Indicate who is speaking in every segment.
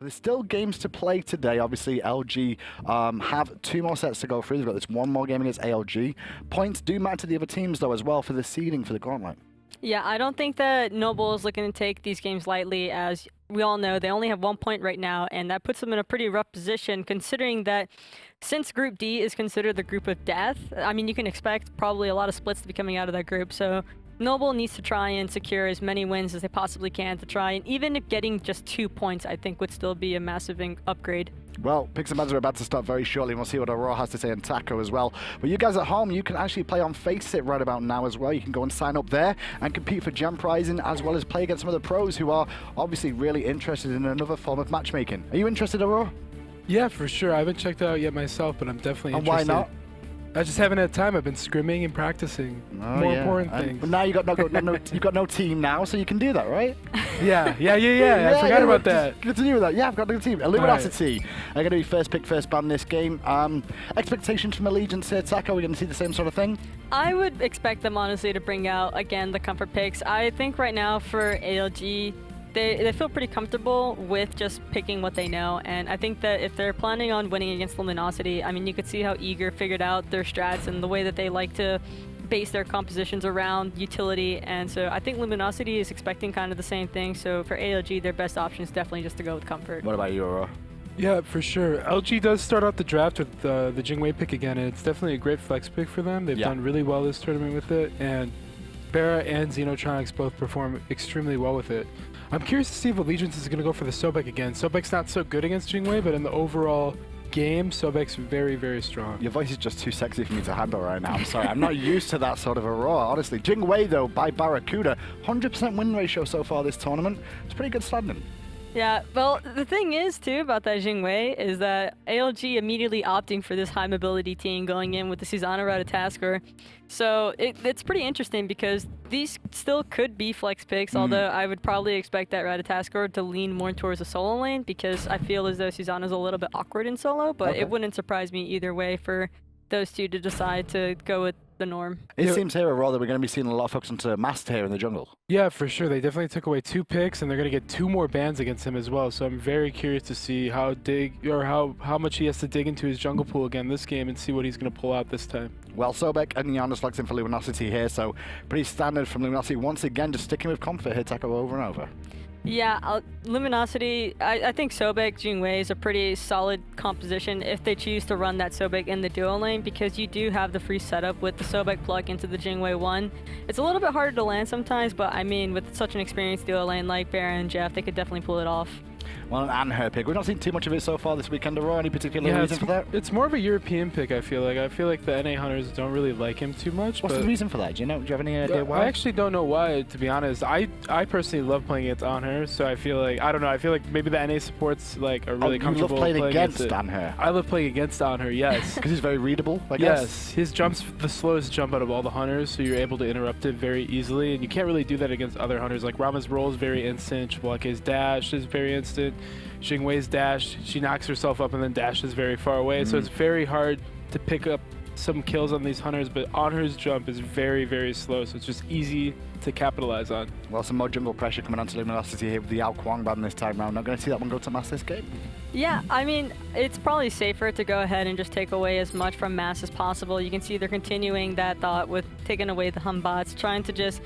Speaker 1: There's still games to play today. Obviously, LG have 2 more sets to go through. They've got this 1 more game against ALG. Points do matter to the other teams, though, as well, for the seeding for the gauntlet.
Speaker 2: Yeah, I don't think that Noble is looking to take these games lightly. As we all know, they only have 1 point right now, and that puts them in a pretty rough position, considering that since Group D is considered the group of death, I mean, you can expect probably a lot of splits to be coming out of that group. So Noble needs to try and secure as many wins as they possibly can to try, and even if getting just 2 points, I think would still be a massive upgrade. Well,
Speaker 1: Picks and Bans are about to start very shortly, and we'll see what Aurora has to say on Taco as well. But you guys at home, you can actually play on Faceit right about now as well. You can go and sign up there and compete for gem prizing, as well as play against some of the pros who are obviously really interested in another form of matchmaking. Are you interested, Aurora?
Speaker 3: Yeah, for sure. I haven't checked it out yet myself, but I'm definitely interested.
Speaker 1: And why not?
Speaker 3: I just haven't had time. I've been scrimming and practicing. More important things.
Speaker 1: But now you got you've got no team now, so you can do that, right?
Speaker 3: Yeah. I forgot about that.
Speaker 1: Continue with that. Yeah, I've got no team. Luminosity are going to be first pick, first ban this game. Expectations from Allegiance here, Taco. Are we going to see the same sort of thing?
Speaker 2: I would expect them, honestly, to bring out, again, the comfort picks. I think right now for ALG, they feel pretty comfortable with just picking what they know, and I think that if they're planning on winning against Luminosity, I mean, you could see how Eager figured out their strats and the way that they like to base their compositions around utility, and so I think Luminosity is expecting kind of the same thing. So for ALG, their best option is definitely just to go with comfort.
Speaker 1: What about you, Aurora?
Speaker 3: Yeah, for sure. LG does start out the draft with the Jingwei pick again, and it's definitely a great flex pick for them. They've done really well this tournament with it, and BaRRa and Xenotronics both perform extremely well with it. I'm curious to see if Allegiance is going to go for the Sobek again. Sobek's not so good against Jingwei, but in the overall game, Sobek's very, very strong.
Speaker 1: Your voice is just too sexy for me to handle right now. I'm sorry. I'm not used to that sort of a roar, honestly. Jingwei, though, by BaRRaCCuDDa, 100% win ratio so far this tournament. It's pretty good standing.
Speaker 2: Yeah, well, the thing is, too, about that Jingwei is that ALG immediately opting for this high mobility team going in with the Susano Ratatoskr. So it's pretty interesting because these still could be flex picks, although I would probably expect that Ratatoskr to lean more towards the solo lane because I feel as though Susano's a little bit awkward in solo, but it wouldn't surprise me either way for those two to decide to go with the norm.
Speaker 1: It seems here, Aurora, that we're going to be seeing a lot of focus onto Master here in the jungle.
Speaker 3: Yeah, for sure. They definitely took away 2 picks, and they're going to get 2 more bans against him as well. So I'm very curious to see how much he has to dig into his jungle pool again this game and see what he's going to pull out this time.
Speaker 1: Well, Sobek and Janus locked in for Luminosity here, so pretty standard from Luminosity. Once again, just sticking with comfort here, Taco, over and over.
Speaker 2: Yeah, Luminosity, I think Sobek Jingwei is a pretty solid composition if they choose to run that Sobek in the duo lane, because you do have the free setup with the Sobek plug into the Jingwei 1. It's a little bit harder to land sometimes, but I mean, with such an experienced duo lane like BaRRa and Jeff, they could definitely pull it off.
Speaker 1: Well, an Anhur pick. We've not seen too much of it so far this weekend, Aurora. Any particular reason for that?
Speaker 3: It's more of a European pick, I feel like. I feel like the NA hunters don't really like him too much.
Speaker 1: What's the reason for that? Do you have any idea why?
Speaker 3: I actually don't know why, to be honest. I personally love playing against Anhur, so I feel like, I don't know, I feel like maybe the NA supports like are really comfortable
Speaker 1: playing against
Speaker 3: it.
Speaker 1: Anhur.
Speaker 3: I love playing against Anhur, yes.
Speaker 1: Because he's very readable, I guess?
Speaker 3: Yes, his jump's the slowest jump out of all the hunters, so you're able to interrupt it very easily, and you can't really do that against other hunters. Like Rama's roll is very instant, Chwalke's dash is very instant, Jingwei's dash, she knocks herself up and then dashes very far away, so it's very hard to pick up some kills on these hunters, but Anhur's jump is very, very slow, so it's just easy to capitalize on.
Speaker 1: Well, some more jungle pressure coming onto Luminosity here with the Ao Kwang ban this time round. Not going to see that one go to Mass this game.
Speaker 2: Yeah, I mean, it's probably safer to go ahead and just take away as much from Mass as possible. You can see they're continuing that thought with taking away the hum bots, trying to just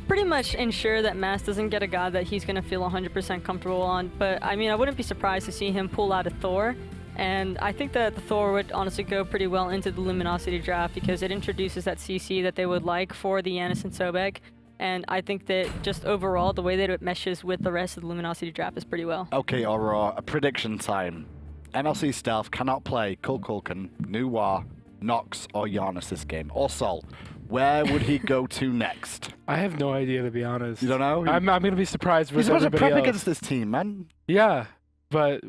Speaker 2: pretty much ensure that Mass doesn't get a god that he's going to feel 100% comfortable on. But I mean, I wouldn't be surprised to see him pull out a Thor. And I think that the Thor would honestly go pretty well into the Luminosity draft because it introduces that CC that they would like for the Janus and Sobek. And I think that just overall, the way that it meshes with the rest of the Luminosity draft is pretty well.
Speaker 1: Okay, Aurora, a prediction time. MLC Stealth cannot play Kulkulkan, Nuwa, Nox, or Janus this game, or Sol. Where would he go to next?
Speaker 3: I have no idea, to be honest.
Speaker 1: You don't know?
Speaker 3: I'm going to be surprised with
Speaker 1: He's supposed to
Speaker 3: everybody
Speaker 1: prep
Speaker 3: else.
Speaker 1: against this team, man.
Speaker 3: Yeah, but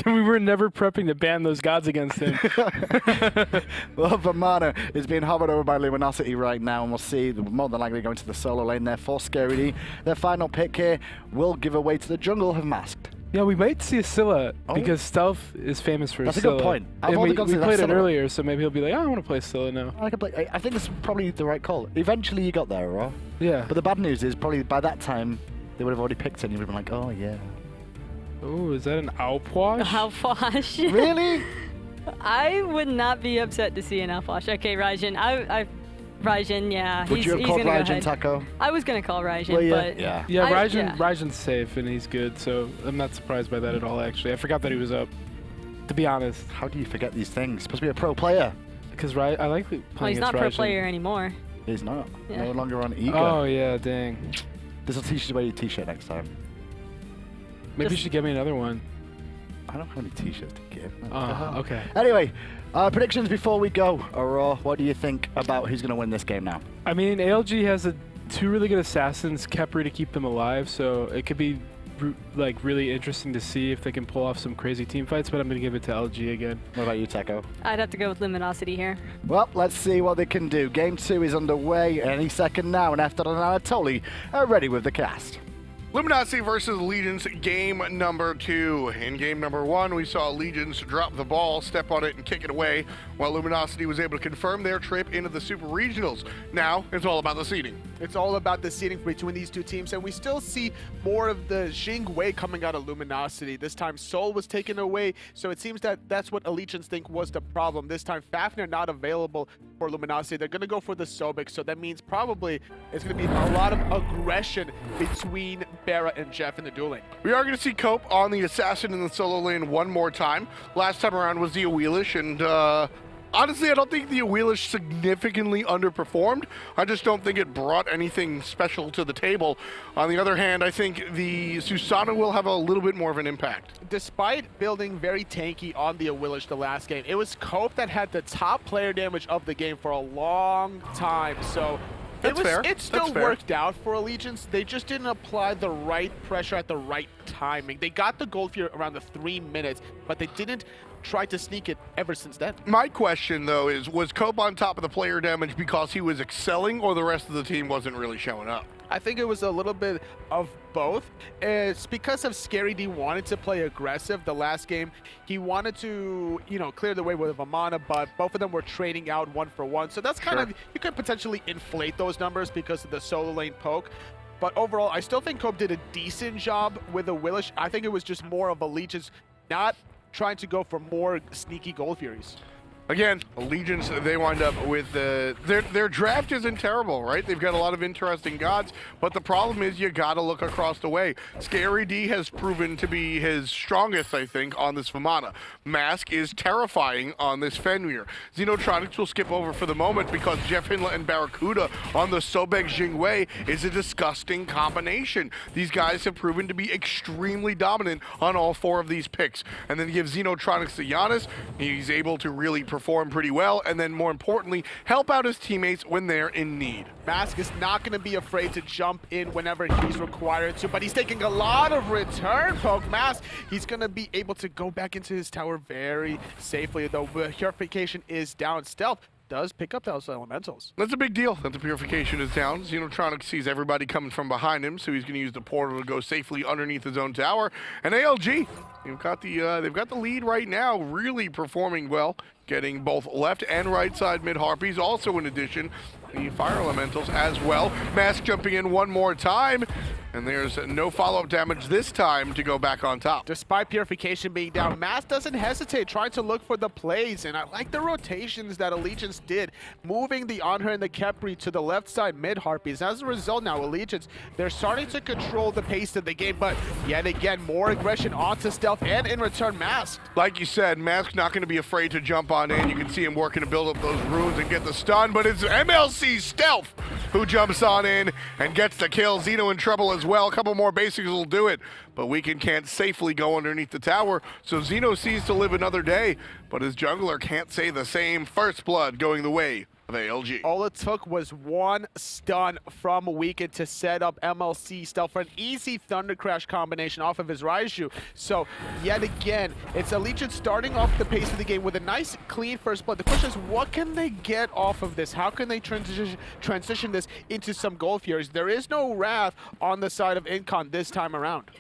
Speaker 3: we were never prepping to ban those gods against him.
Speaker 1: Well, Vamana is being hovered over by Luminosity right now, and we'll see. They're more than likely going to the solo lane there for Scary. Their final pick here will give away to the jungle have masked.
Speaker 3: Yeah, we might see a Scylla because Stealth is famous for
Speaker 1: That's
Speaker 3: Scylla.
Speaker 1: a good point.
Speaker 3: And we played it earlier, so maybe he'll be like, oh, I want to play Scylla now.
Speaker 1: I think it's probably the right call. Eventually you got there, Aurora.
Speaker 3: Yeah.
Speaker 1: But the bad news is probably by that time they would have already picked it and you would have been like, oh, yeah.
Speaker 3: Ooh, is that an Outwash?
Speaker 2: Outwash.
Speaker 1: Really?
Speaker 2: I would not be upset to see an Outwash. Okay, Raijin. Raijin, yeah.
Speaker 1: Would you have called
Speaker 2: gonna go
Speaker 1: Raijin
Speaker 2: ahead.
Speaker 1: Taco?
Speaker 2: I was gonna call Raijin,
Speaker 1: Well,
Speaker 2: but
Speaker 1: yeah.
Speaker 3: Yeah,
Speaker 2: yeah.
Speaker 3: Raijin's safe and he's good, so I'm not surprised by that at all, actually. I forgot that he was up, to be honest.
Speaker 1: How do you forget these things? Supposed to be a pro player.
Speaker 3: Because I like playing
Speaker 2: well, he's
Speaker 3: against
Speaker 2: not pro
Speaker 3: Raijin.
Speaker 2: player anymore.
Speaker 1: He's not.
Speaker 2: Yeah.
Speaker 1: No longer on Eager.
Speaker 3: Oh, yeah, dang.
Speaker 1: This will teach you to wear your t-shirt next time.
Speaker 3: Maybe you should get me another one.
Speaker 1: I don't have any t-shirts to give.
Speaker 3: Okay.
Speaker 1: Anyway, predictions before we go. Aurora, what do you think about who's going to win this game now?
Speaker 3: I mean, ALG has two really good assassins, Khepri to keep them alive, so it could be really interesting to see if they can pull off some crazy team fights, but I'm going to give it to LG again.
Speaker 1: What about you, Teco?
Speaker 2: I'd have to go with Luminosity here.
Speaker 1: Well, let's see what they can do. Game 2 is underway any second now, and Efton and Anatoly are ready with the cast.
Speaker 4: Luminosity versus Legions, game number 2. In game number 1, we saw Legions drop the ball, step on it, and kick it away, while Luminosity was able to confirm their trip into the Super Regionals. Now, it's all about the seeding.
Speaker 5: It's all about the seeding between these two teams, and we still see more of the Jing way coming out of Luminosity. This time, Sol was taken away, so it seems that that's what Allegiance think was the problem. This time, Fafnir not available for Luminosity. They're going to go for the Sobek, so that means probably it's going to be a lot of aggression between BaRRa and Jeff in the dueling.
Speaker 4: We are going to see Cope on the Assassin in the solo lane one more time. Last time around was the Awelish, and honestly, I don't think the Awelish significantly underperformed. I just don't think it brought anything special to the table. On the other hand, I think the Susano will have a little bit more of an impact.
Speaker 5: Despite building very tanky on the Awelish the last game, it was Cope that had the top player damage of the game for a long time, so it still worked out for Allegiance. They just didn't apply the right pressure at the right timing. They got the gold fear around the 3 minutes, but they didn't try to sneak it ever since then.
Speaker 4: My question, though, is was Cope on top of the player damage because he was excelling or the rest of the team wasn't really showing up?
Speaker 5: I think it was a little bit of both. It's because of ScaryD wanted to play aggressive the last game. He wanted to, clear the way with Vamana, but both of them were trading out 1-for-1. So that's kind of, you could potentially inflate those numbers because of the solo lane poke. But overall, I still think Cope did a decent job with the Willish. I think it was just more of Allegiance not trying to go for more sneaky Gold Furies.
Speaker 4: Again, Allegiance, they wind up with their draft isn't terrible, right? They've got a lot of interesting gods, but the problem is you gotta look across the way. ScaryD has proven to be his strongest, I think, on this Vamana. Mask is terrifying on this Fenrir. Xenotronics will skip over for the moment because JeffHindla and BaRRaCCuDDa on the Sobek Jing way is a disgusting combination. These guys have proven to be extremely dominant on all 4 of these picks. And then you give Xenotronics to Janus, he's able to really perform pretty well, and then more importantly, help out his teammates when they're in need.
Speaker 5: Mask is not going to be afraid to jump in whenever he's required to, but he's taking a lot of return poke. Mask, he's going to be able to go back into his tower very safely, though the purification is down. Stealth does pick up those elementals.
Speaker 4: That's a big deal that the purification is down. Xenotronics sees everybody coming from behind him, so he's going to use the portal to go safely underneath his own tower. And ALG, they've got the lead right now, really performing well, getting both left and right side mid harpies. Also, in addition, the fire elementals as well. Mask jumping in one more time, and there's no follow-up damage this time to go back on top.
Speaker 5: Despite purification being down, Mask doesn't hesitate trying to look for the plays, and I like the rotations that Allegiance did, moving the Anhur and the Khepri to the left side mid harpies. As a result now, Allegiance, they're starting to control the pace of the game, but yet again, more aggression onto Stealth, and in return, Mask.
Speaker 4: Like you said, Mask not going to be afraid to jump on in. You can see him working to build up those runes and get the stun, but it's MLC Stealth who jumps on in and gets the kill. Xeno in trouble as well. A couple more basics will do it, but Weekend can't safely go underneath the tower, so Xeno sees to live another day, but his jungler can't say the same. First blood going the way of ALG.
Speaker 5: All it took was one stun from Weekend to set up MLC Stealth for an easy Thunder Crash combination off of his Raiju. So yet again, it's Allegiance starting off the pace of the game with a nice clean first blood. The question is, what can they get off of this? How can they transition this into some Gold Furies? There is no Wrath on the side of Incon this time around.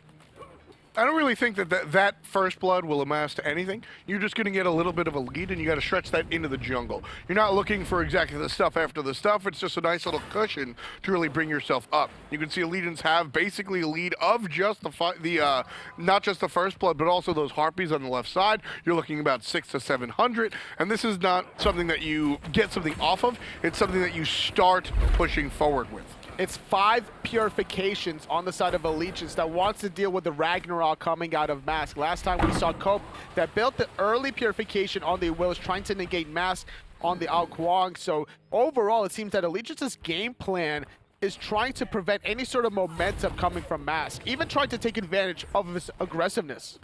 Speaker 4: I don't really think that first blood will amass to anything. You're just going to get a little bit of a lead, and you got to stretch that into the jungle. You're not looking for exactly the stuff after the stuff. It's just a nice little cushion to really bring yourself up. You can see Allegiance have basically a lead of just not just the first blood, but also those harpies on the left side. You're looking about 600 to 700, and this is not something that you get something off of. It's something that you start pushing forward with.
Speaker 5: It's 5 purifications on the side of Allegiance that wants to deal with the Ragnarok coming out of Mask. Last time we saw Cope that built the early purification on the Wills, trying to negate Mask on the Ao Kuang. So overall, it seems that Allegiance's game plan is trying to prevent any sort of momentum coming from Mask, even trying to take advantage of his aggressiveness.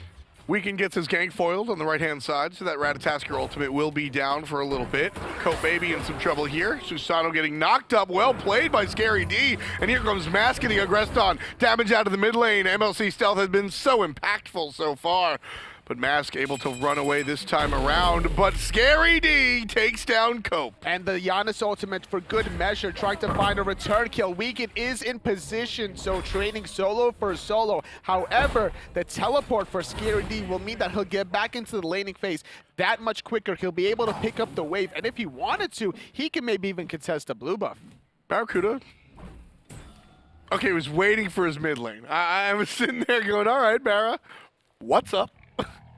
Speaker 4: Weekend gets his gank foiled on the right-hand side, so that Ratatoskr ultimate will be down for a little bit. Copebby in some trouble here. Susano getting knocked up. Well played by Scary D. And here comes Mask getting aggressed on. Damage out of the mid lane. MLC stealth has been so impactful so far. But Mask able to run away this time around, but Scary D takes down Cope.
Speaker 5: And the Janus ultimate for good measure, trying to find a return kill. Weekend is in position, so trading solo for solo. However, the teleport for Scary D will mean that he'll get back into the laning phase that much quicker. He'll be able to pick up the wave, and if he wanted to, he can maybe even contest a blue buff.
Speaker 4: BaRRaCCuDDa. Okay, he was waiting for his mid lane. I was sitting there going, all right, Barra, what's up?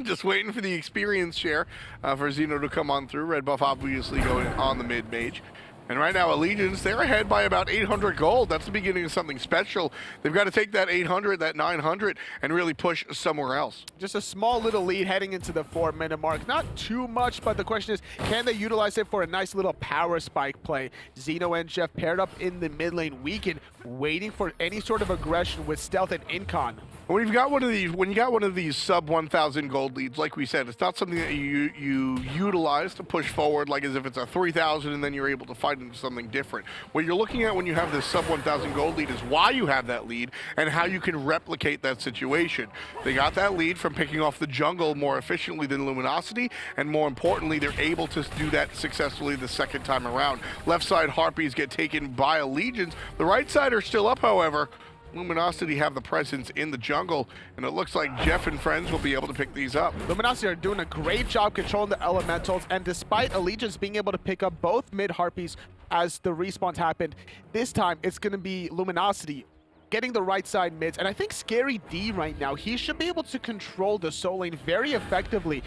Speaker 4: Just waiting for the experience share for Xeno to come on through. Red buff obviously going on the mid mage. And right now, Allegiance, they're ahead by about 800 gold. That's the beginning of something special. They've got to take that 800, that 900, and really push somewhere else.
Speaker 5: Just a small little lead heading into the 4-minute mark. Not too much, but the question is, can they utilize it for a nice little power spike play? Xeno and Jeff paired up in the mid lane. Weekend, waiting for any sort of aggression with stealth and Incon.
Speaker 4: When you got one of these sub 1,000 gold leads, like we said, it's not something that you utilize to push forward, like as if it's a 3,000 and then you're able to fight into something different. What you're looking at when you have this sub 1,000 gold lead is why you have that lead and how you can replicate that situation. They got that lead from picking off the jungle more efficiently than Luminosity, and more importantly, they're able to do that successfully the second time around. Left side Harpies get taken by Allegiance. The right side are still up, however. Luminosity have the presence in the jungle, and it looks like Jeff and friends will be able to pick these up.
Speaker 5: Luminosity are doing a great job controlling the elementals, and despite Allegiance being able to pick up both mid Harpies as the respawns happened, this time it's going to be Luminosity getting the right side mids, and I think Scary D right now, he should be able to control the soul lane very effectively.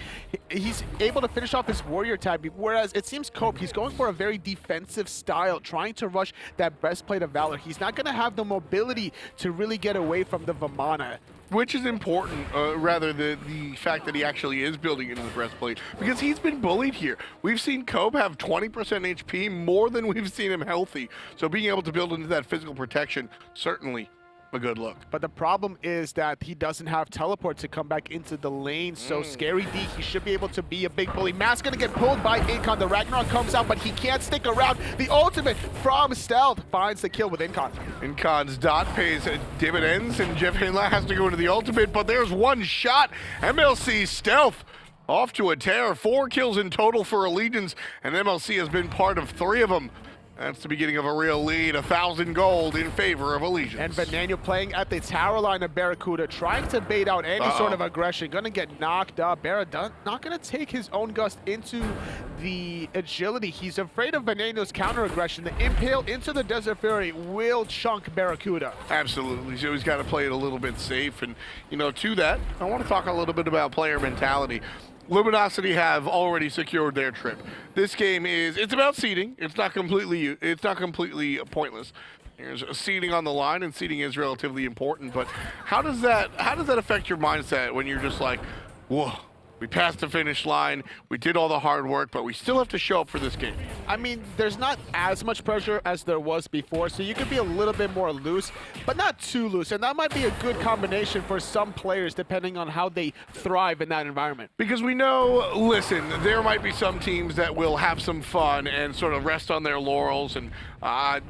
Speaker 5: He's able to finish off his warrior tab, whereas it seems Cope, he's going for a very defensive style, trying to rush that breastplate of valor. He's not going to have the mobility to really get away from the Vamana.
Speaker 4: Which is important, rather the fact that he actually is building into the breastplate, because he's been bullied here. We've seen Cope have 20% HP, more than we've seen him healthy. So being able to build into that physical protection, certainly a good look.
Speaker 5: But the problem is that he doesn't have teleport to come back into the lane, so Scary D, he should be able to be a big bully. Mask gonna get pulled by Incon. The Ragnarok comes out, but he can't stick around. The ultimate from Stealth finds the kill with Incon.
Speaker 4: Incon's dot pays dividends, and JeffHindla has to go into the ultimate, but there's one shot. MLC Stealth off to a tear. 4 kills in total for Allegiance, and MLC has been part of 3 of them. That's the beginning of a real lead, 1,000 gold in favor of Allegiance.
Speaker 5: And Venenu playing at the tower line of BaRRaCCuDDa, trying to bait out any sort of aggression. Gonna get knocked up. BaRRa not gonna take his own gust into the agility. He's afraid of Venenu's counter aggression. The impale into the Desert Fury will chunk BaRRaCCuDDa.
Speaker 4: Absolutely. So he's got to play it a little bit safe. And, you know, to that, I want to talk a little bit about player mentality. Luminosity have already secured their trip. This game it's about seeding. It's not completely pointless. There's seeding on the line, and seeding is relatively important. But how does that affect your mindset when you're just like, whoa, we passed the finish line, we did all the hard work, but we still have to show up for this game?
Speaker 5: I mean, there's not as much pressure as there was before, so you could be a little bit more loose, but not too loose, and that might be a good combination for some players depending on how they thrive in that environment.
Speaker 4: Because we know, listen, there might be some teams that will have some fun and sort of rest on their laurels and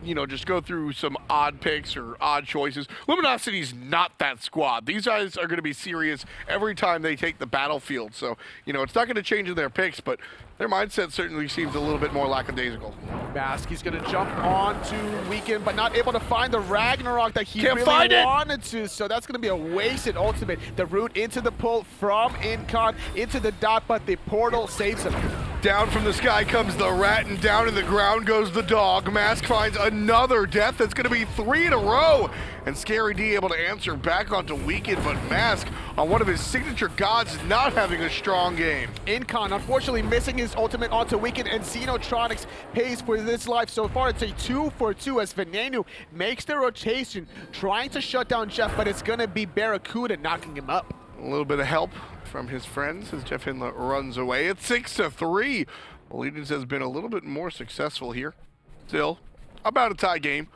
Speaker 4: you know, just go through some odd picks or odd choices. Luminosity's not that squad. These guys are going to be serious every time they take the battlefield. So, you know, it's not going to change in their picks, but their mindset certainly seems a little bit more lackadaisical. lackadaisical.
Speaker 5: Mask, he's gonna jump on to Weaken, but not able to find the Ragnarok that he
Speaker 4: Can't
Speaker 5: really
Speaker 4: find it.
Speaker 5: wanted to. So that's gonna be a wasted ultimate. The route into the pull from Incon into the dot, but the portal saves him.
Speaker 4: Down from the sky comes the rat, and down in the ground goes the dog. Mask finds another death. That's going to be 3 in a row. And Scary D able to answer back onto Weekend, but Mask on one of his signature gods not having a strong game.
Speaker 5: Incon, unfortunately, missing his ultimate onto Weekend, and Xenotronics pays for this life. So far, it's a 2 for 2 as Venenu makes the rotation, trying to shut down Jeff, but it's going to be BaRRaCCuDDa knocking him up.
Speaker 4: A little bit of help from his friends as JeffHindla runs away. It's 6-3. Allegiance has been a little bit more successful here. Still, about a tie game,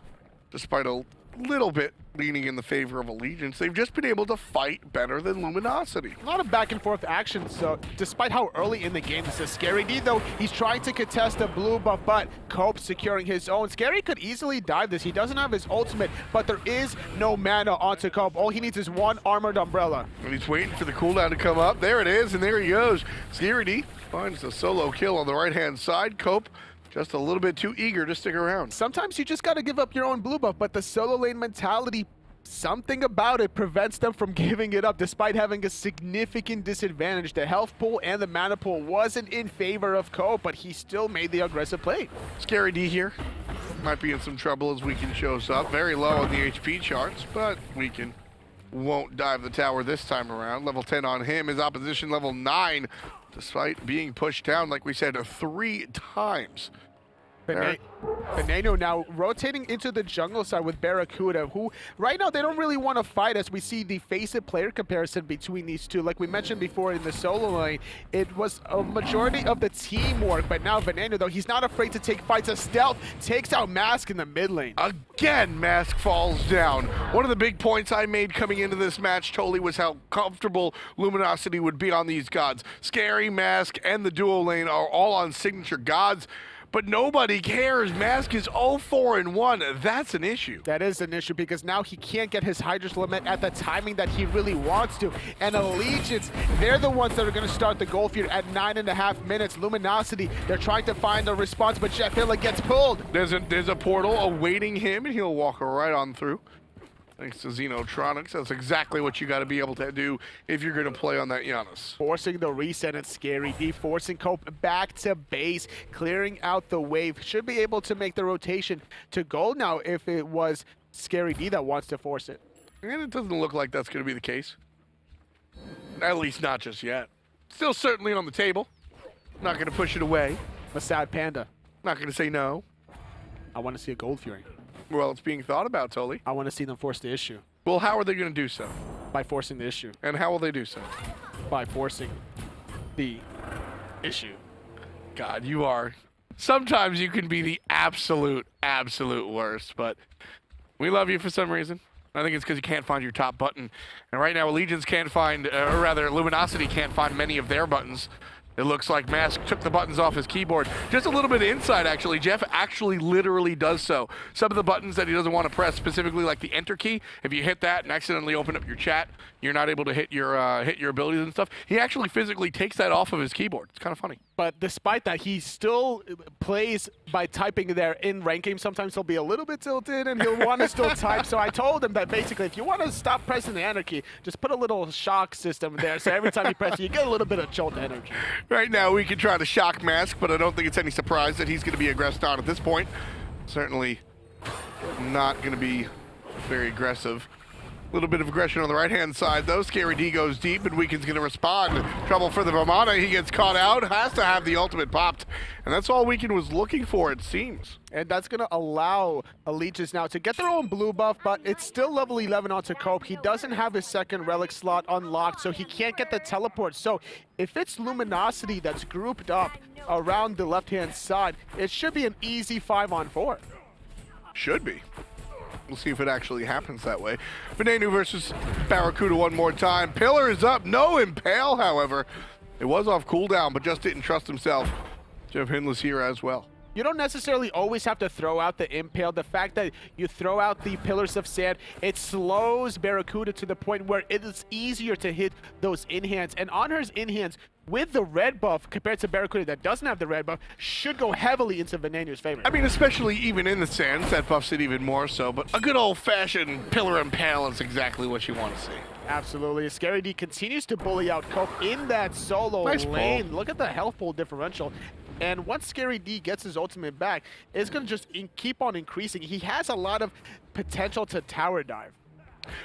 Speaker 4: despite a little bit leaning in the favor of Allegiance. They've just been able to fight better than Luminosity.
Speaker 5: A lot of back and forth action, so despite how early in the game this is. Scary D, though, he's trying to contest the blue buff, but Cope securing his own. Scary could easily dive this. He doesn't have his ultimate, but there is no mana onto Cope. All he needs is one armored umbrella.
Speaker 4: And he's waiting for the cooldown to come up. There it is, and there he goes. Scary D finds the solo kill on the right-hand side. Cope just a little bit too eager to stick around.
Speaker 5: Sometimes you just got to give up your own blue buff, but the solo lane mentality, something about it prevents them from giving it up despite having a significant disadvantage. The health pool and the mana pool wasn't in favor of Cope, but he still made the aggressive play.
Speaker 4: Scary D here might be in some trouble as Weekend shows up. Very low on the HP charts, but Weekend won't dive the tower this time around. Level 10 on him. His opposition level 9, despite being pushed down, like we said, 3 times.
Speaker 5: Venenu now rotating into the jungle side with BaRRaCCuDDa, who right now they don't really want to fight, as we see the face-it player comparison between these two. Like we mentioned before in the solo lane, it was a majority of the teamwork, but now Venenu, though, he's not afraid to take fights. A stealth takes out Mask in the mid lane.
Speaker 4: Again, Mask falls down. One of the big points I made coming into this match, Totally, was how comfortable Luminosity would be on these gods. Scary, Mask, and the duo lane are all on signature gods, but nobody cares. Mask is 0-4-1. That's an issue.
Speaker 5: That is an issue because now he can't get his hi-rez limit at the timing that he really wants to. And Allegiance, they're the ones that are going to start the goal feud at 9.5 minutes. Luminosity, they're trying to find a response, but JeffHindla gets pulled.
Speaker 4: There's a portal awaiting him, and he'll walk right on through. Thanks to Xenotronics. That's exactly what you got to be able to do if you're going to play on that Janus.
Speaker 5: Forcing the reset at Scary D, forcing Cope back to base, clearing out the wave. Should be able to make the rotation to gold now if it was Scary D that wants to force it.
Speaker 4: And it doesn't look like that's going to be the case. At least not just yet. Still certainly on the table. Not going to push it away.
Speaker 5: A sad panda.
Speaker 4: Not going to say no.
Speaker 5: I want to see a Gold Fury.
Speaker 4: Well, it's being thought about, Totally.
Speaker 5: I want to see them force the issue.
Speaker 4: Well, how are they going to do so?
Speaker 5: By forcing the issue.
Speaker 4: And how will they do so?
Speaker 5: By forcing the issue.
Speaker 4: God, you are. Sometimes you can be the absolute worst, but we love you for some reason. I think it's because you can't find your top button. And right now, Allegiance can't find, or rather, Luminosity can't find many of their buttons. It looks like Mask took the buttons off his keyboard. Just a little bit of insight, actually. Jeff actually literally does so. Some of the buttons that he doesn't want to press, specifically like the Enter key, if you hit that and accidentally open up your chat, you're not able to hit your abilities and stuff. He actually physically takes that off of his keyboard. It's kind of funny.
Speaker 5: But despite that, he still plays by typing there in rank game. Sometimes he'll be a little bit tilted and he'll want to still type. So I told him that basically if you want to stop pressing the Enter key, just put a little shock system there. So every time you press it, you get a little bit of jolt energy.
Speaker 4: Right now, we can try to shock Mask, but I don't think it's any surprise that he's going to be aggressed on at this point. Certainly not going to be very aggressive. A little bit of aggression on the right-hand side, though. Scary D goes deep, and Weekend's going to respond. Trouble for the Vamana. He gets caught out, has to have the ultimate popped. And that's all Weekend was looking for, it seems.
Speaker 5: And that's going to allow Allegiance now to get their own blue buff, but it's still level 11 onto Cope. He doesn't have his second relic slot unlocked, so he can't get the teleport. So if it's Luminosity that's grouped up around the left-hand side, it should be an easy 5-on-4.
Speaker 4: Should be. We'll see if it actually happens that way. Venenu versus BaRRaCCuDDa one more time. Pillar is up. No impale, however. It was off cooldown, but just didn't trust himself. JeffHindla's here as well.
Speaker 5: You don't necessarily always have to throw out the impale. The fact that you throw out the pillars of sand, it slows BaRRaCCuDDa to the point where it is easier to hit those in-hands. And Anhur's in-hands with the red buff compared to BaRRaCCuDDa that doesn't have the red buff should go heavily into Venenu's favor.
Speaker 4: I mean, especially even in the sands, that buffs it even more so, but a good old-fashioned pillar impale is exactly what you want to see.
Speaker 5: Absolutely. ScaryD continues to bully out Cope in that solo lane. Look at the health pool differential. And once ScaryD gets his ultimate back, it's going to just keep on increasing. He has a lot of potential to tower dive.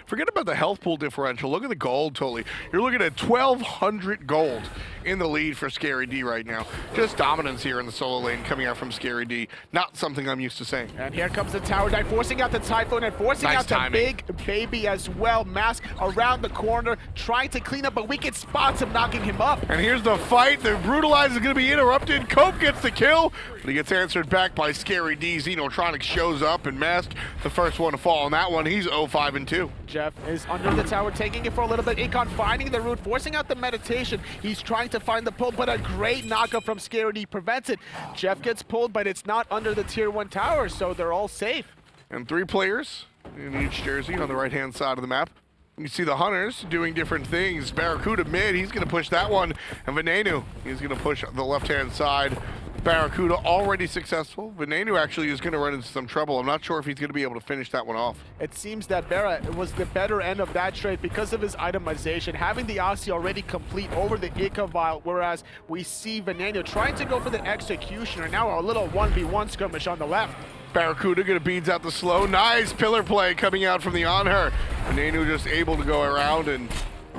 Speaker 4: Forget about the health pool differential. Look at the gold, totally. You're looking at 1,200 gold in the lead for ScaryD right now. Just dominance here in the solo lane coming out from ScaryD. Not something I'm used to saying.
Speaker 5: And here comes the tower dive, forcing out the Typhoon and forcing out the big baby as well. Mask around the corner, trying to clean up, but Wicked spots him, knocking him up.
Speaker 4: And here's the fight. The Brutalize is going to be interrupted. Cope gets the kill, but he gets answered back by ScaryD. Xenotronics shows up, and Mask, the first one to fall on that one. He's 0-5-2.
Speaker 5: Jeff is under the tower, taking it for a little bit. Incon finding the root, forcing out the meditation. He's trying to find the pull, but a great knockup from ScaryD prevents it. Jeff gets pulled, but it's not under the tier 1 tower, so they're all safe.
Speaker 4: And 3 players in each jersey on the right-hand side of the map. You see the Hunters doing different things. BaRRaCCuDDa mid, he's going to push that one. And Venenu, he's going to push the left-hand side. BaRRaCCuDDa already successful. Venenu actually is going to run into some trouble. I'm not sure if he's going to be able to finish that one off.
Speaker 5: It seems that Barra was the better end of that trade because of his itemization, having the Aussie already complete over the Ica Vial, whereas we see Venenu trying to go for the Executioner. Now a little 1v1 skirmish on the left.
Speaker 4: BaRRaCCuDDa gonna beads out the slow. Nice pillar play coming out from the Anhur. Venenu just able to go around and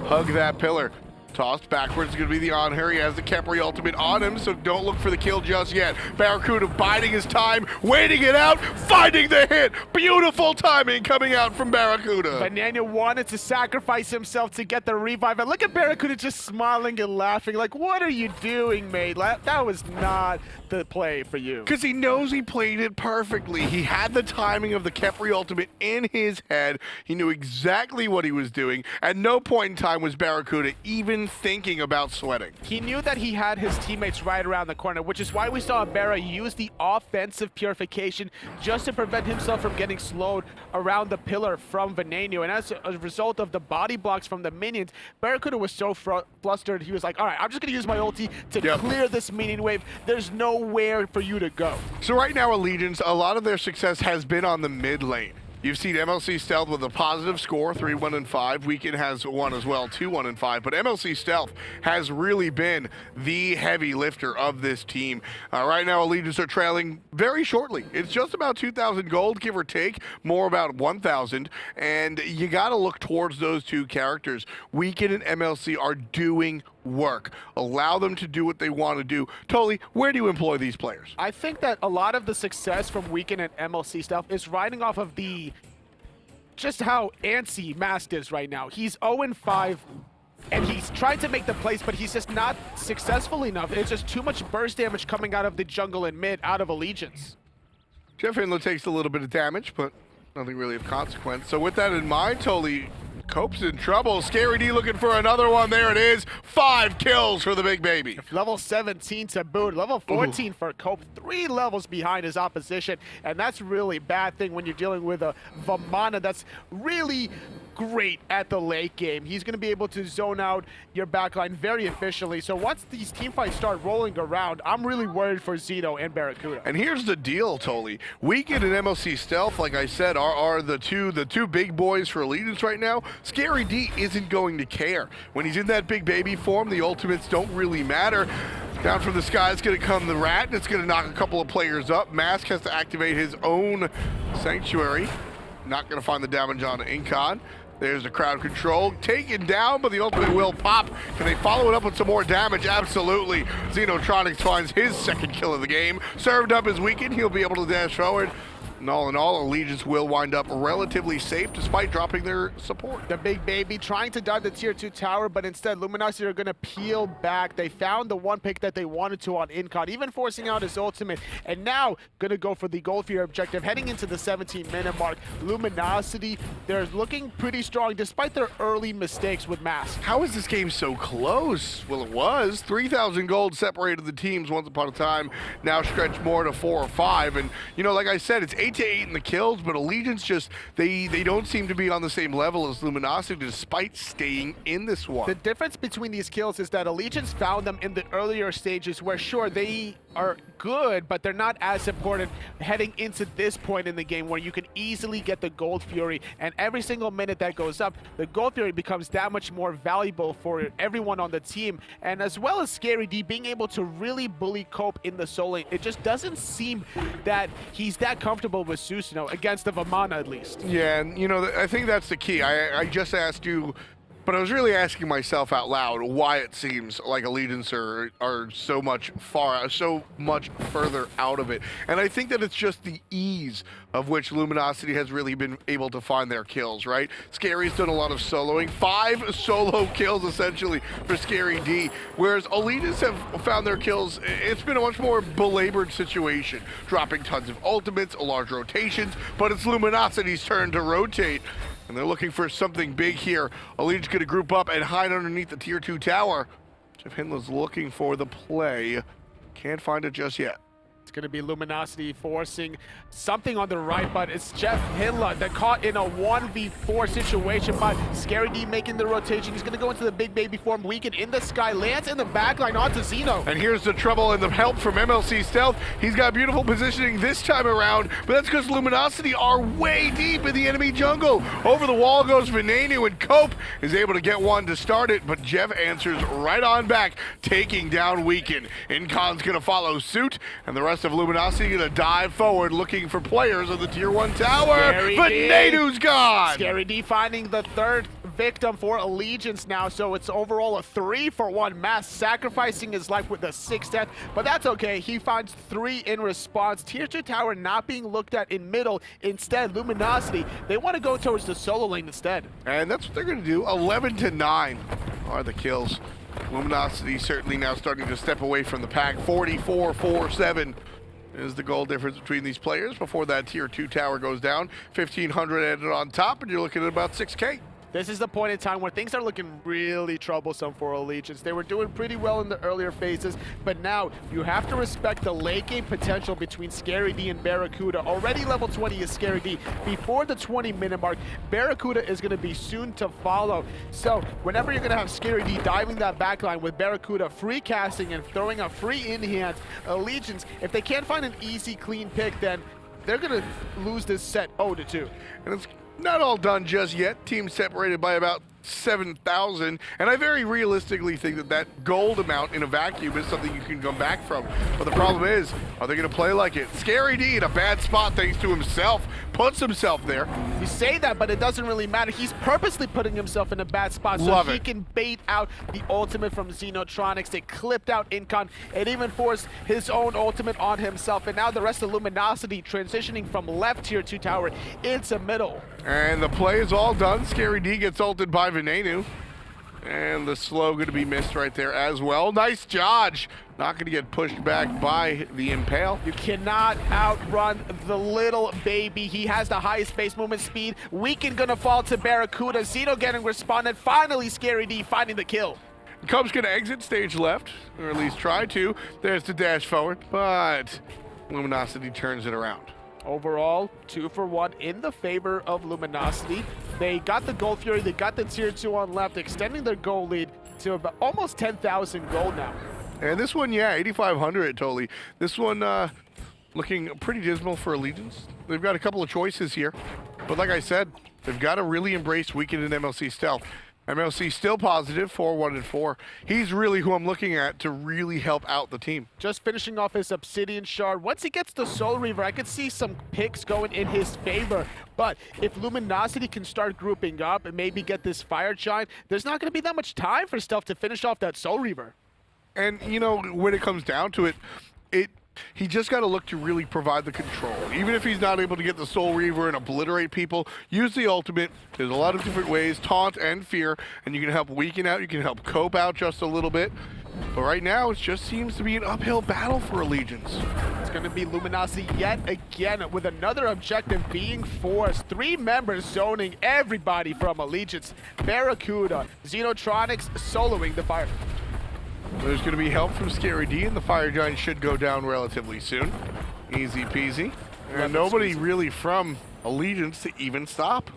Speaker 4: hug that pillar. Tossed backwards, gonna be the Anhur. He has the Khepri ultimate on him, so don't look for the kill just yet. BaRRaCCuDDa biding his time, waiting it out, finding the hit. Beautiful timing coming out from BaRRaCCuDDa.
Speaker 5: Venenu wanted to sacrifice himself to get the revive, and look at BaRRaCCuDDa just smiling and laughing like, what are you doing, mate? That was not the play for you.
Speaker 4: Because he knows he played it perfectly. He had the timing of the Khepri ultimate in his head. He knew exactly what he was doing. At no point in time was BaRRaCCuDDa even thinking about sweating.
Speaker 5: He knew that he had his teammates right around the corner, which is why we saw Barra use the offensive purification just to prevent himself from getting slowed around the pillar from Venenu. And as a result of the body blocks from the minions, BaRRaCCuDDa was so flustered, he was like, all right, I'm just gonna use my ulti to clear this minion wave. There's nowhere for you to go.
Speaker 4: So right now, Allegiance, a lot of their success has been on the mid lane. You've seen MLC Stealth with a positive score, 3-1-5. Weekend has one as well, 2-1-5. But MLC Stealth has really been the heavy lifter of this team. Right now, Allegiance are trailing very shortly. It's just about 2,000 gold, give or take, more about 1,000. And you got to look towards those two characters. Weekend and MLC are doing work. Allow them to do what they want to do. Totally, where do you employ these players?
Speaker 5: I think that a lot of the success from Weekend and MLC Stealth is riding off of just how antsy Mask is right now. He's 0-5, and he's trying to make the plays, but he's just not successful enough. It's just too much burst damage coming out of the jungle and mid, out of Allegiance.
Speaker 4: JeffHindla takes a little bit of damage, but nothing really of consequence. So with that in mind, totally Cope's in trouble. ScaryD looking for another one. There it is. 5 kills for the big baby.
Speaker 5: Level 17 to boot. Level 14 for Cope. 3 levels behind his opposition. And that's really bad thing when you're dealing with a Vamana that's really great at the late game. He's going to be able to zone out your backline very efficiently. So once these team fights start rolling around, I'm really worried for Xeno and BaRRaCCuDDa.
Speaker 4: And here's the deal, Toli. Weekend and MLC Stealth, like I said, are the two big boys for Allegiance right now. ScaryD isn't going to care. When he's in that big baby form, the ultimates don't really matter. Down from the sky is going to come the Rat, and it's going to knock a couple of players up. Mask has to activate his own Sanctuary. Not going to find the damage on Incon. There's the crowd control, taken down, but the ultimate will pop. Can they follow it up with some more damage? Absolutely. Xenotronics finds his second kill of the game. Served up his Weekend, he'll be able to dash forward. And all in all, Allegiance will wind up relatively safe despite dropping their support.
Speaker 5: The big baby trying to dive the tier 2 tower, but instead Luminosity are going to peel back. They found the one pick that they wanted to on Incon, even forcing out his ultimate, and now going to go for the gold fear objective heading into the 17-minute mark. Luminosity, they're looking pretty strong despite their early mistakes with Mass.
Speaker 4: How is this game so close? Well, it was. 3,000 gold separated the teams once upon a time, now stretched more to 4 or 5. And, you know, like I said, it's 8-8 in the kills, but Allegiance just, they don't seem to be on the same level as Luminosity despite staying in this one.
Speaker 5: The difference between these kills is that Allegiance found them in the earlier stages where, sure, they are good, but they're not as important heading into this point in the game where you can easily get the Gold Fury, and every single minute that goes up, the Gold Fury becomes that much more valuable for everyone on the team, and as well as skirryD being able to really bully Cope in the solo lane. It just doesn't seem that he's that comfortable with Susano, against the Vamana at least.
Speaker 4: Yeah, and you know, I think that's the key. I just asked you, but I was really asking myself out loud why it seems like Allegiance are so much further out of it. And I think that it's just the ease of which Luminosity has really been able to find their kills, right? Scary's done a lot of soloing. 5 solo kills essentially for skirryD, whereas Allegiance have found their kills. It's been a much more belabored situation, dropping tons of ultimates, large rotations, but it's Luminosity's turn to rotate. And they're looking for something big here. Allegiance going to group up and hide underneath the tier 2 tower. JeffHindla's looking for the play. Can't find it just yet.
Speaker 5: It's going to be Luminosity forcing something on the right, but it's JeffHindla that caught in a 1v4 situation, but skirryD making the rotation. He's going to go into the big baby form, weaken in the sky, lands in the backline onto Xeno.
Speaker 4: And here's the trouble and the help from MLC Stealth. He's got beautiful positioning this time around, but that's because Luminosity are way deep in the enemy jungle. Over the wall goes Venenu, and Cope is able to get one to start it, but Jeff answers right on back, taking down Weaken. Incon's going to follow suit, and the rest of Luminosity going to dive forward looking for players of the tier 1 tower. Venenu's gone!
Speaker 5: skirryD finding the third victim for Allegiance now, so it's overall a 3-for-1 Mass, sacrificing his life with the 6th death, but that's okay. He finds 3 in response. Tier 2 tower not being looked at in middle. Instead, Luminosity, they want to go towards the solo lane instead.
Speaker 4: And that's what they're going to do. 11-9 are the kills. Luminosity certainly now starting to step away from the pack. 44-4-7 is the goal difference between these players before that tier 2 tower goes down. 1,500 added on top, and you're looking at about 6K.
Speaker 5: This is the point in time where things are looking really troublesome for Allegiance. They were doing pretty well in the earlier phases, but now you have to respect the late game potential between skirryD and BaRRaCCuDDa. Already level 20 is skirryD. Before the 20-minute mark, BaRRaCCuDDa is going to be soon to follow. So whenever you're going to have skirryD diving that backline with BaRRaCCuDDa free casting and throwing a free in-hand, Allegiance, if they can't find an easy, clean pick, then they're going to lose this set 0-2.
Speaker 4: And it's not all done just yet. Teams separated by about 7,000, and I very realistically think that that gold amount in a vacuum is something you can come back from. But the problem is, are they going to play like it? skirryD in a bad spot thanks to himself, puts himself there.
Speaker 5: You say that, but it doesn't really matter. He's purposely putting himself in a bad spot so he can bait out the ultimate from Xenotronics. They clipped out Incon and even forced his own ultimate on himself, and now the rest of Luminosity transitioning from left tier 2 tower into middle.
Speaker 4: And the play is all done. skirryD gets ulted by Venenu. And the slow going to be missed right there as well. Nice dodge. Not going to get pushed back by the Impale.
Speaker 5: You cannot outrun the little baby. He has the highest base movement speed. Weaken going to fall to BaRRaCCuDDa. Xeno getting responded. Finally, skirryD finding the kill.
Speaker 4: Cubs going to exit stage left, or at least try to. There's the dash forward, but Luminosity turns it around.
Speaker 5: Overall, 2-for-1 in the favor of Luminosity. They got the Gold Fury, they got the tier 2 on left, extending their goal lead to about almost 10,000 gold now.
Speaker 4: And this one, yeah, 8,500 totally. This one looking pretty dismal for Allegiance. They've got a couple of choices here, but like I said, they've got to really embrace Weaken and MLC Stealth. MLC still positive, 4-1-4. He's really who I'm looking at to really help out the team.
Speaker 5: Just finishing off his Obsidian Shard. Once he gets the Soul Reaver, I could see some picks going in his favor. But if Luminosity can start grouping up and maybe get this Fire Giant, there's not going to be that much time for Stealth to finish off that Soul Reaver.
Speaker 4: And, you know, when it comes down to it, he just got to look to really provide the control. Even if he's not able to get the Soul Reaver and obliterate people, use the ultimate. There's a lot of different ways, taunt and fear, and you can help weaken out, you can help cope out just a little bit. But right now, it just seems to be an uphill battle for Allegiance.
Speaker 5: It's going to be Luminosity yet again with another objective being forced. 3 members zoning everybody from Allegiance. BaRRaCCuDDa, Xenotronics soloing the fire.
Speaker 4: There's going to be help from ScaryD, and the Fire Giant should go down relatively soon. Easy peasy. And nobody really from Allegiance to even stop.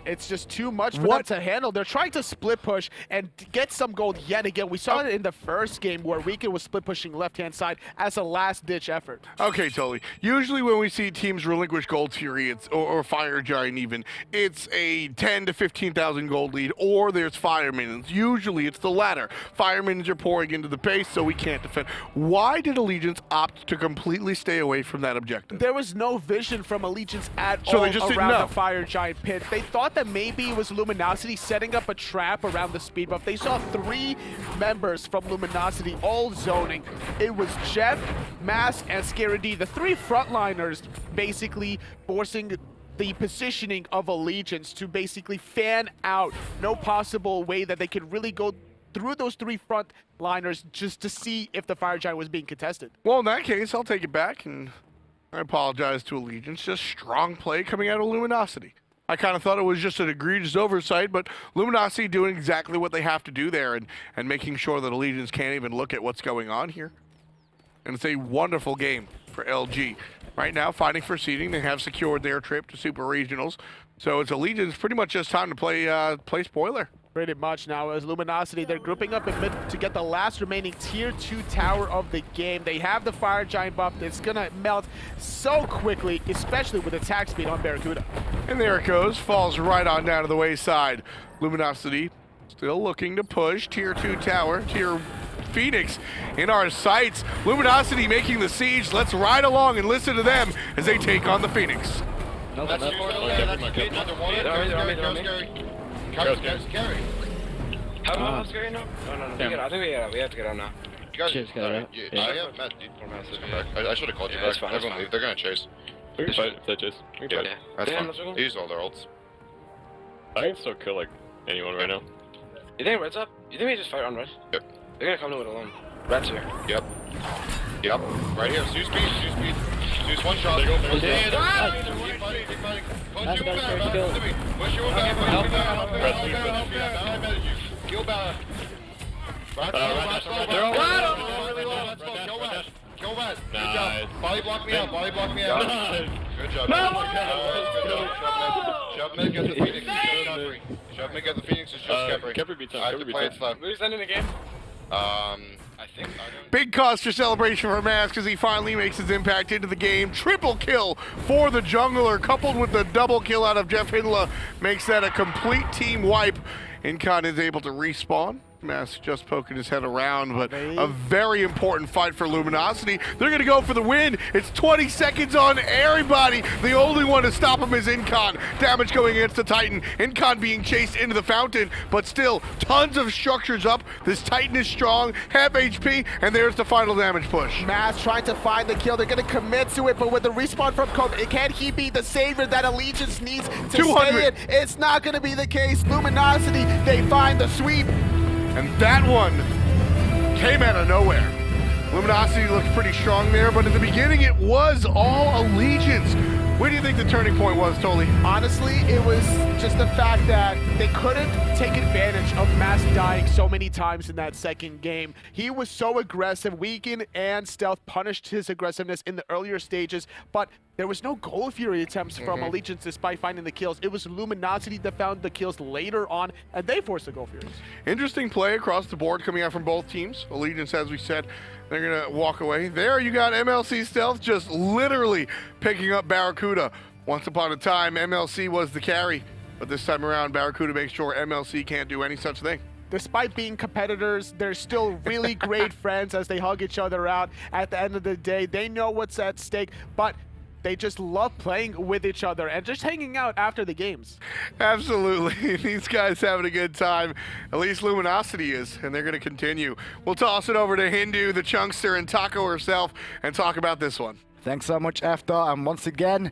Speaker 5: It's just too much for them to handle. They're trying to split push and get some gold yet again. We saw it in the first game where Weekend was split pushing left-hand side as a last-ditch effort.
Speaker 4: Okay, totally. Usually when we see teams relinquish Gold Fury, or Fire Giant even, it's a 10 to 15,000 gold lead, or there's Fire Minions. Usually it's the latter. Fire Minions are pouring into the base, so we can't defend. Why did Allegiance opt to completely stay away from that objective?
Speaker 5: There was no vision from Allegiance at
Speaker 4: So
Speaker 5: all
Speaker 4: they just didn't
Speaker 5: around
Speaker 4: know.
Speaker 5: the Fire Giant pit. They thought that maybe it was Luminosity setting up a trap around the speed buff. They saw 3 members from Luminosity all zoning. It was Jeff, Mask, and ScaryD, the 3 frontliners basically forcing the positioning of Allegiance to basically fan out. No possible way that they could really go through those 3 frontliners just to see if the Fire Giant was being contested.
Speaker 4: Well, in that case, I'll take it back, and I apologize to Allegiance. Just strong play coming out of Luminosity. I kind of thought it was just an egregious oversight, but Luminosity doing exactly what they have to do there and making sure that Allegiance can't even look at what's going on here. And it's a wonderful game for LG. Right now, fighting for seeding, they have secured their trip to Super Regionals. So it's Allegiance pretty much just time to play spoiler.
Speaker 5: Pretty much now as Luminosity, they're grouping up in mid to get the last remaining tier 2 tower of the game. They have the Fire Giant buff that's gonna melt so quickly, especially with attack speed on BaRRaCCuDDa.
Speaker 4: And there it goes, falls right on down to the wayside. Luminosity still looking to push tier 2 tower, tier Phoenix in our sights. Luminosity making the siege. Let's ride along and listen to them as they take on the Phoenix.
Speaker 6: That's kid number 1. Scary.
Speaker 7: How long is Scary now? No. I think we have to get on now.
Speaker 6: You guys,
Speaker 7: Chase got it, right?
Speaker 6: I haven't met dude. I should have called you back. Everyone leave. They're gonna chase.
Speaker 7: We can fight. That chase.
Speaker 6: Yeah, that's
Speaker 7: Damn,
Speaker 6: fine.
Speaker 7: let's go.
Speaker 6: They used all their ults.
Speaker 8: I can still kill like anyone right now.
Speaker 7: You think Red's up? You think we just fight on Red?
Speaker 6: Yep.
Speaker 7: They're gonna come to it alone. Red's here.
Speaker 6: Yep. Right here. Zeus speed. Zeus one shot.
Speaker 8: They go
Speaker 6: Push
Speaker 8: for
Speaker 6: you back. Kill back. Kill back.
Speaker 8: Nice.
Speaker 6: Body block me out. Good job. Shove mid, get the Phoenix. Shove mid, get the Phoenix. It's just Khepri.
Speaker 8: Khepri beats him.
Speaker 6: I have to play it slow.
Speaker 7: Who's ending the game?
Speaker 6: I think I don't.
Speaker 4: Big cause for celebration for Mask as he finally makes his impact into the game. Triple kill for the jungler, coupled with the double kill out of JeffHindla, makes that a complete team wipe. Incon is able to respawn. Mask just poking his head around, but a very important fight for Luminosity. They're going to go for the win. It's 20 seconds on everybody. The only one to stop him is Incon. Damage going against the Titan. Incon being chased into the fountain, but still tons of structures up. This Titan is strong, half HP, and there's the final damage push.
Speaker 5: Mass trying to find the kill. They're going to commit to it, but with the respawn from Copebby, can he be the savior that Allegiance needs to
Speaker 4: 200.
Speaker 5: stay in? It's not going to be the case. Luminosity, they find the sweep.
Speaker 4: And that one came out of nowhere. Luminosity looked pretty strong there, but at the beginning it was all Allegiance. Where do you think the turning point was, Toli?
Speaker 5: Honestly, it was just the fact that they couldn't take advantage of Mass dying so many times in that second game. He was so aggressive. Weaken and Stealth punished his aggressiveness in the earlier stages, but there was no Gold Fury attempts from Allegiance despite finding the kills. It was Luminosity that found the kills later on, and they forced the Gold Furies.
Speaker 4: Interesting play across the board coming out from both teams. Allegiance, as we said, they're going to walk away. There you got MLC Stealth just literally picking up BaRRaCCuDDa. Once upon a time, MLC was the carry, but this time around, BaRRaCCuDDa makes sure MLC can't do any such thing.
Speaker 5: Despite being competitors, they're still really great friends as they hug each other out. At the end of the day, they know what's at stake, but they just love playing with each other and just hanging out after the games.
Speaker 4: Absolutely. These guys having a good time. At least Luminosity is, and they're going to continue. We'll toss it over to Hindu, the Chunkster, and Taco herself, and talk about this one.
Speaker 1: Thanks so much, FDOT. And once again,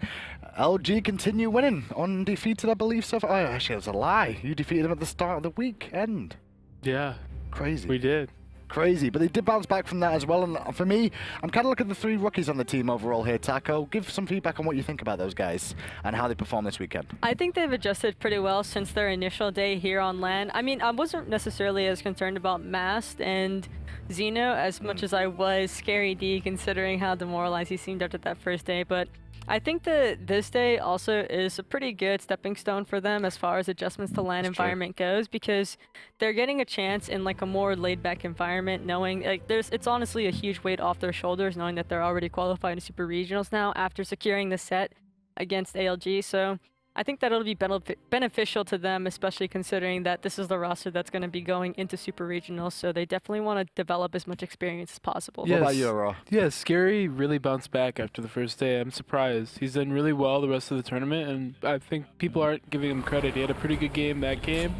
Speaker 1: LG continue winning. Undefeated, I believe, so far. Oh, actually, it was a lie. You defeated them at the start of the weekend.
Speaker 3: Yeah.
Speaker 1: Crazy.
Speaker 3: We did.
Speaker 1: Crazy, but they did bounce back from that as well. And for me, I'm kind of looking at the 3 rookies on the team overall here. Taco, give some feedback on what you think about those guys and how they performed this weekend.
Speaker 2: I think they've adjusted pretty well since their initial day here on LAN. I mean, I wasn't necessarily as concerned about Mast and Xeno as much as I was ScaryD, considering how demoralized he seemed after that first day, but I think that this day also is a pretty good stepping stone for them as far as adjustments to LAN environment goes, because they're getting a chance in like a more laid-back environment, knowing like it's honestly a huge weight off their shoulders, knowing that they're already qualified to Super Regionals now after securing the set against ALG. So I think that'll be beneficial to them, especially considering that this is the roster that's going to be going into Super Regionals, so they definitely want to develop as much experience as possible.
Speaker 1: What about you, Raw?
Speaker 3: Yeah, Scary really bounced back after the first day. I'm surprised. He's done really well the rest of the tournament, and I think people aren't giving him credit. He had a pretty good game that game,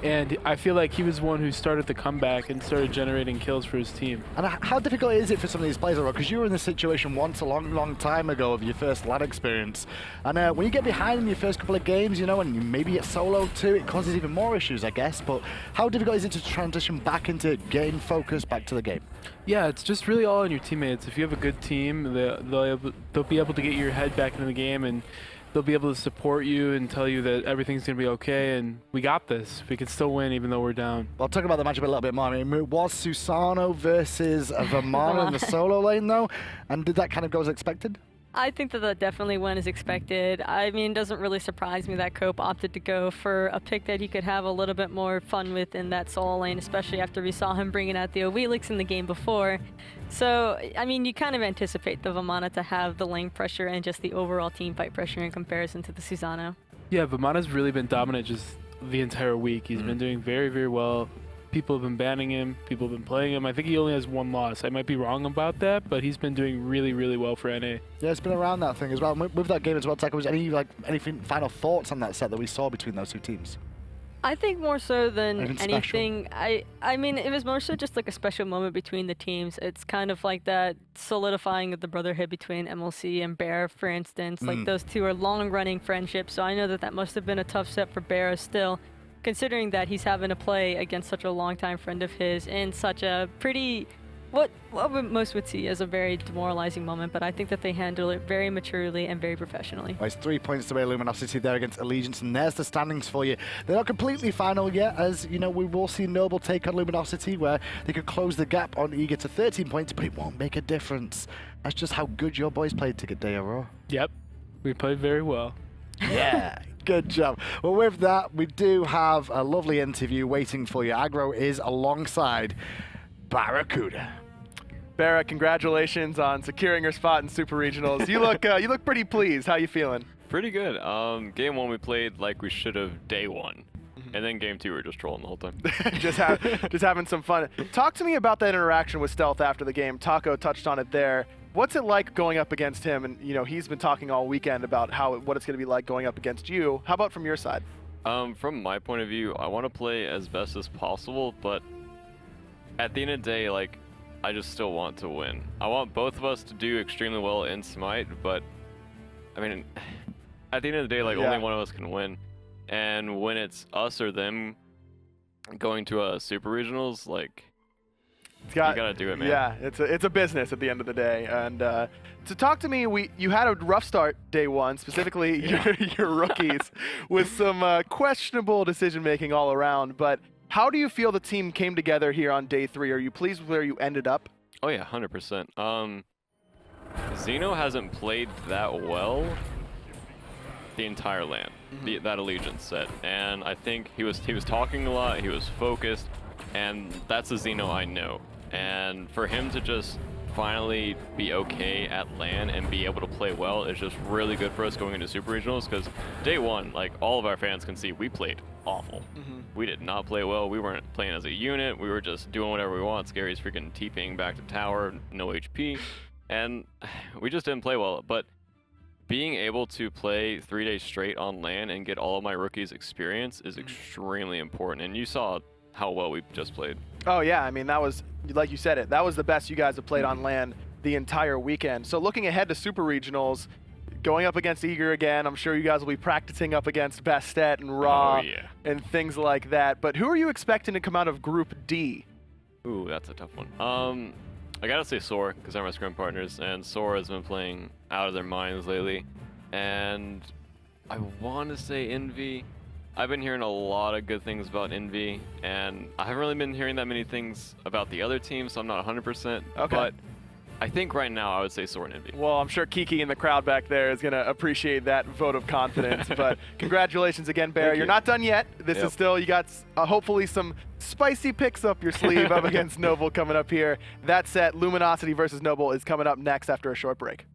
Speaker 3: and I feel like he was the one who started the comeback and started generating kills for his team.
Speaker 1: And how difficult is it for some of these players, Raw? Because you were in this situation once a long, long time ago of your first LAN experience, and when you get behind in your first couple of games, you know, and you maybe get solo too, it causes even more issues, I guess. But how difficult is it to transition back into getting focused back to the game?
Speaker 3: Yeah, it's just really all on your teammates. If you have a good team, they'll be able to get your head back into the game, and they'll be able to support you and tell you that everything's going to be okay, and we got this. We can still win even though we're down.
Speaker 1: Well, talk about the matchup a little bit more. I mean, it was Susano versus Vamana in the solo lane, though, and did that kind of go as expected?
Speaker 2: I think that definitely went as expected. I mean, it doesn't really surprise me that Cope opted to go for a pick that he could have a little bit more fun with in that solo lane, especially after we saw him bringing out the Ovelix in the game before. So, I mean, you kind of anticipate the Vamana to have the lane pressure and just the overall team fight pressure in comparison to the Susano.
Speaker 3: Yeah, Vamana's really been dominant just the entire week. He's been doing very, very well. People have been banning him. People have been playing him. I think he only has 1 loss. I might be wrong about that, but he's been doing really, really well for NA.
Speaker 1: Yeah, it's been around that thing as well. With that game as well, Taco, was any final thoughts on that set that we saw between those 2 teams?
Speaker 2: I think more so than anything,
Speaker 1: special?
Speaker 2: I mean, it was more so just like a special moment between the teams. It's kind of like that solidifying of the brotherhood between MLC and BaRRa, for instance. Like those 2 are long-running friendships, so I know that must have been a tough set for BaRRa still, considering that he's having to play against such a longtime friend of his in such a pretty, what most would see as a very demoralizing moment, but I think that they handle it very maturely and very professionally.
Speaker 1: Well, it's 3 points away, Luminosity there against Allegiance, and there's the standings for you. They're not completely final yet, as you know, we will see Noble take on Luminosity, where they could close the gap on Eager to 13 points, but it won't make a difference. That's just how good your boys played Ticket Day, Aurora.
Speaker 3: Yep, we played very well.
Speaker 1: Yeah. Good job. Well, with that, we do have a lovely interview waiting for you. Aggro is alongside BaRRaCCuDDa.
Speaker 9: BaRRa, congratulations on securing your spot in Super Regionals. You look pretty pleased. How you feeling?
Speaker 8: Pretty good. Game 1 we played like we should have day 1. And then game 2 we were just trolling the whole time.
Speaker 9: just having some fun. Talk to me about that interaction with Stealth after the game. Taco touched on it there. What's it like going up against him? And you know, he's been talking all weekend about what it's going to be like going up against you. How about from your side?
Speaker 8: From my point of view, I want to play as best as possible, but at the end of the day, like, I just still want to win. I want both of us to do extremely well in Smite, but I mean, at the end of the day, like, only one of us can win. And when it's us or them going to Super Regionals, like, you gotta do it, man.
Speaker 9: Yeah, it's a business at the end of the day. And so talk to me. You had a rough start day 1, specifically your rookies, with some questionable decision making all around. But how do you feel the team came together here on day 3? Are you pleased with where you ended up?
Speaker 8: Oh yeah, 100%. Xeno hasn't played that well the entire LAN, that Allegiance set, and I think he was talking a lot. He was focused, and that's the Xeno I know. And for him to just finally be okay at LAN and be able to play well is just really good for us going into Super Regionals, because day 1, like, all of our fans can see, we played awful. We did not play well. We weren't playing as a unit. We were just doing whatever we want. Scary's freaking TPing back to tower, no HP, and we just didn't play well. But being able to play 3 days straight on LAN and get all of my rookies experience is extremely important. And you saw how well we just played.
Speaker 9: Oh yeah, I mean that was, like you said it, that was the best you guys have played on LAN the entire weekend. So looking ahead to Super Regionals, going up against Eager again, I'm sure you guys will be practicing up against Bastet and Raw and things like that. But who are you expecting to come out of Group D?
Speaker 8: Ooh, that's a tough one. I gotta say Soar, because they're my scrim partners, and Soar has been playing out of their minds lately. And I want to say Envy. I've been hearing a lot of good things about Envy, and I haven't really been hearing that many things about the other teams, so I'm not 100%.
Speaker 9: Okay.
Speaker 8: But I think right now I would say Soar and Envy.
Speaker 9: Well, I'm sure Kiki in the crowd back there is going to appreciate that vote of confidence. But congratulations again, Bear. You're not done yet. This is still, you got hopefully some spicy picks up your sleeve up against Noble coming up here. That set, Luminosity versus Noble, is coming up next after a short break.